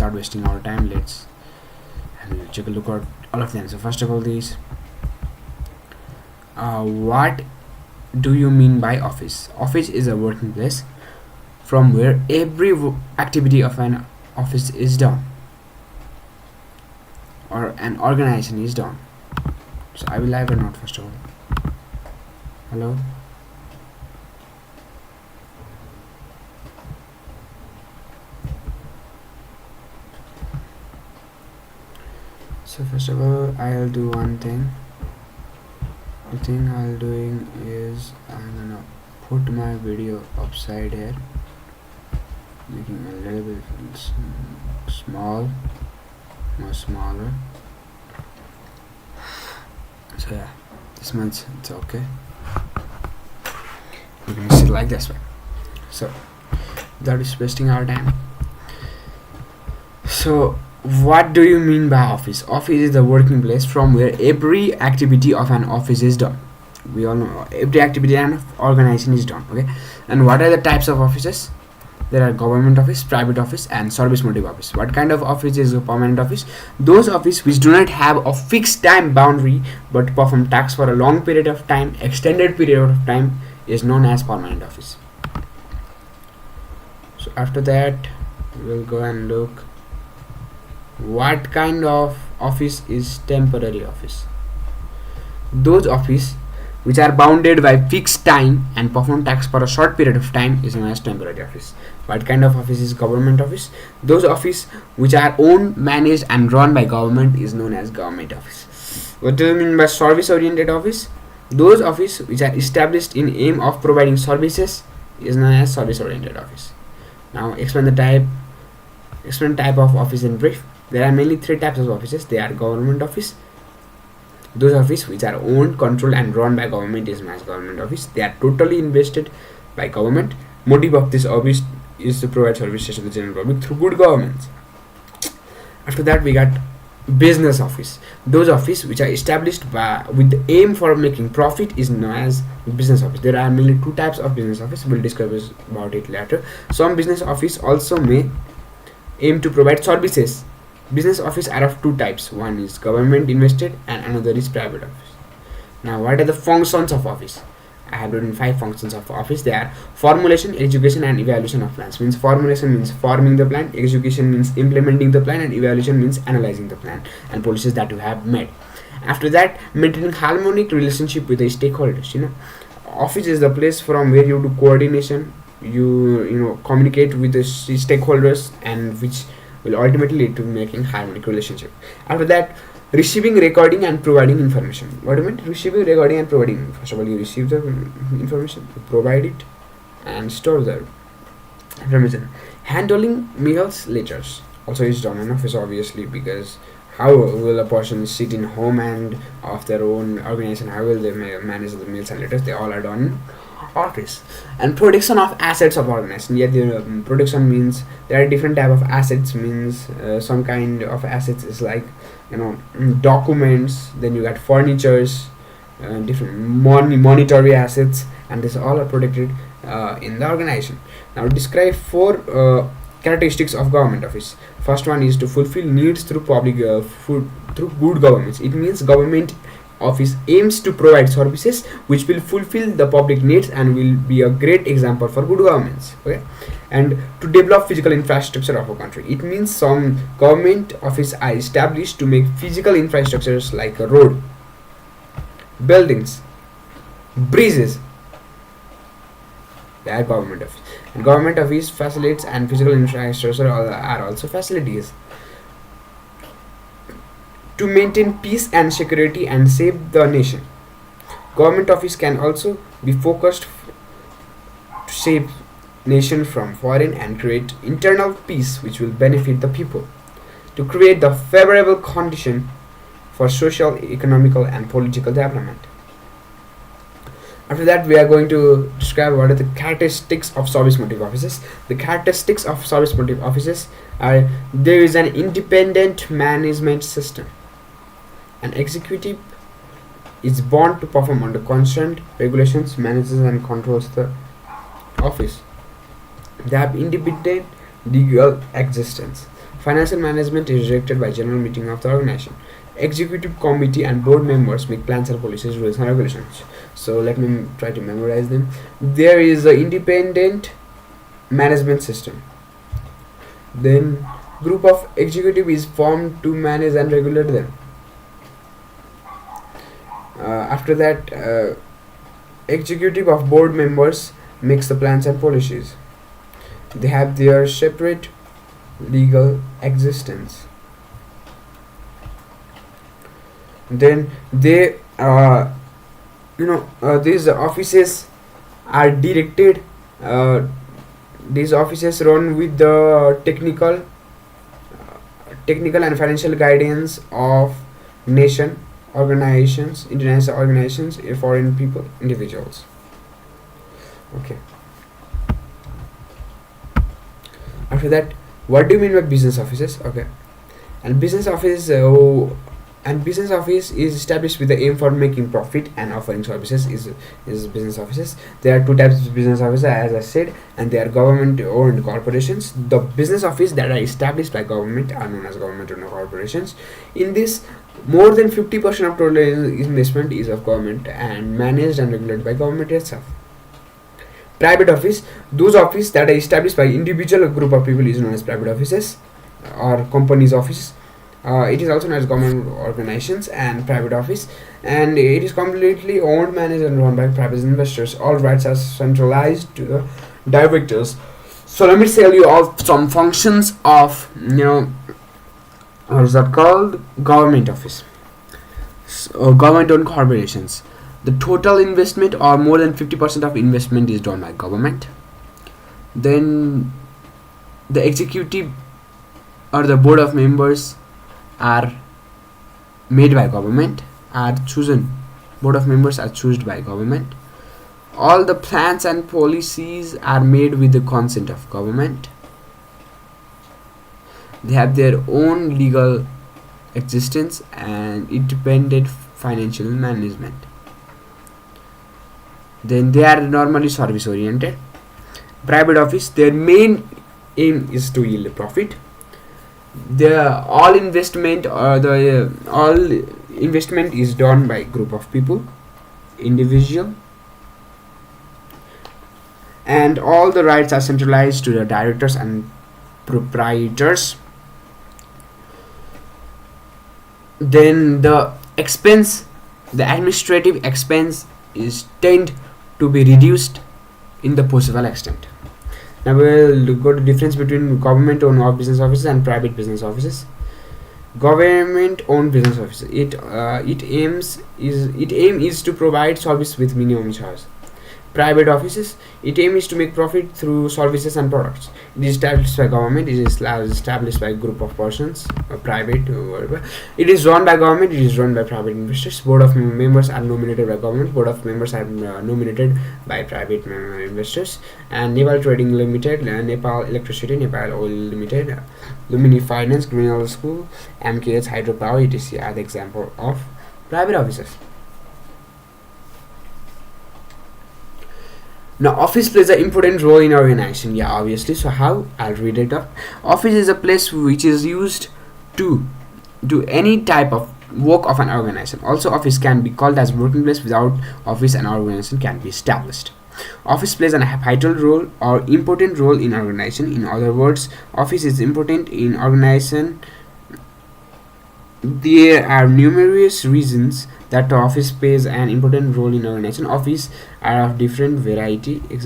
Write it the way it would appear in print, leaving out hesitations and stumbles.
without wasting our time, let's take a look at all of them. So first of all, these what do you mean by office? Office is a working place from where every activity of an office is done, or an organization is done. So I will live or not first of all. Hello. So first of all, I'll do one thing. The thing I'll doing is I'm gonna put my video upside here, making a little bit small, more smaller. So yeah, this much it's okay. You can see like this way. So that is wasting our time. So what do you mean by office? Office is the working place from where every activity of an office is done. We all know every activity and organization is done. Okay, and what are the types of offices? There are government office, private office, and service motive office. What kind of office is a permanent office? Those offices which do not have a fixed time boundary but perform tasks for a long period of time, extended period of time, is known as permanent office. So after that, we'll go and look what kind of office is temporary office. Those office which are bounded by fixed time and perform tasks for a short period of time is known as temporary office. What kind of office is government office? Those office which are owned, managed and run by government is known as government office. What do you mean by service oriented office? Those office which are established in aim of providing services is known as service oriented office. Now explain type of office in brief. There are mainly three types of offices. They are government office. Those offices which are owned, controlled and run by government is known as government office. They are totally invested by government. Motive of this office is to provide services to the general public through good governance. After that, we got business office. Those offices which are established with the aim for making profit is known as business office. There are mainly two types of business office. We'll discuss about it later. Some business office also may aim to provide services. Business office are of two types. One is government invested and another is private office. Now what are the functions of office? I have written 5 functions of office. They are formulation, execution and evaluation of plans. Means formulation means forming the plan, execution means implementing the plan, and evaluation means analyzing the plan and policies that you have made. After that, maintaining harmonic relationship with the stakeholders. Office is the place from where you do coordination, you communicate with the stakeholders, and which will ultimately lead to making harmonic relationship. After that, receiving, recording and providing information. What do you mean? Receiving, recording and providing. First of all, you receive the information, you provide it and store the information. Handling mails, letters also is done in office, obviously, because how will a person sit in home and of their own organization, how will they manage the mails and letters? They all are done in office. And protection of assets of organization. Yeah, the protection means there are different type of assets. Means some kind of assets is like documents, then you got furnitures, different monetary assets, and this all are protected in the organization. Now describe 4 characteristics of government office. First one is to fulfill needs through public through good governance. It means government office aims to provide services which will fulfill the public needs and will be a great example for good governance. Okay, and to develop physical infrastructure of a country. It means some government office are established to make physical infrastructures like a road, buildings, bridges. They are government office. And government office facilities and physical infrastructure are also facilities to maintain peace and security and save the nation. Government office can also be focused to save nation from foreign and create internal peace which will benefit the people, to create the favorable condition for social, economical and political development. After that, we are going to describe what are the characteristics of service motive offices. The characteristics of service motive offices are: there is an independent management system. An executive is bound to perform under constant regulations, manages and controls the office. They have independent legal existence. Financial management is directed by general meeting of the organization. Executive committee and board members make plans and policies, rules and regulations. So let me try to memorize them. There is an independent management system. Then group of executive is formed to manage and regulate them. After that, executive of board members makes the plans and policies. They have their separate legal existence. Then they these offices are directed, these offices run with the technical and financial guidance of nation, organizations, international organizations, foreign people, individuals. Okay. After that, what do you mean by business offices? Okay. And business office is established with the aim for making profit and offering services is business offices. There are two types of business offices, as I said, and they are government owned corporations. The business office that are established by government are known as government owned corporations. In this, more than 50% of total investment is of government and managed and regulated by government itself. Private office, those offices that are established by individual or group of people is known as private offices or companies offices. It is also known as government organizations and private office, and it is completely owned, managed and run by private investors. All rights are centralized to the directors. So let me tell you all some functions of what is that called, government office. So, government owned corporations. The total investment or more than 50% of investment is done by government. Then the executive or the board of members are made by government, are chosen. Board of members are chosen by government. All the plans and policies are made with the consent of government. They have their own legal existence and independent financial management. Then they are normally service oriented. Private office, their main aim is to yield profit. All investment is done by group of people, individual, and all the rights are centralized to the directors and proprietors. Then the administrative expense is tend to be reduced in the possible extent. Now we'll go to difference between government owned business offices and private business offices. Government owned business offices, it aim is to provide service with minimum charge. Private offices, it aim is to make profit through services and products. It is established by government, it is established by a group of persons, private or whatever. It is run by government, it is run by private investors. Board of members are nominated by government, board of members are nominated by private investors. And Nepal Trading Limited, Nepal Electricity, Nepal Oil Limited, Lumini Finance, Greenwell School, MKH Hydropower, etc. are the example of private offices. Now, office plays an important role in organization. Yeah, obviously. So how? I'll read it up. Office is a place which is used to do any type of work of an organization. Also, office can be called as working place. Without office, an organization can be established. Office plays a vital role or important role in organization. In other words, office is important in organization. There are numerous reasons that the office plays an important role in organization. Office are of different variety.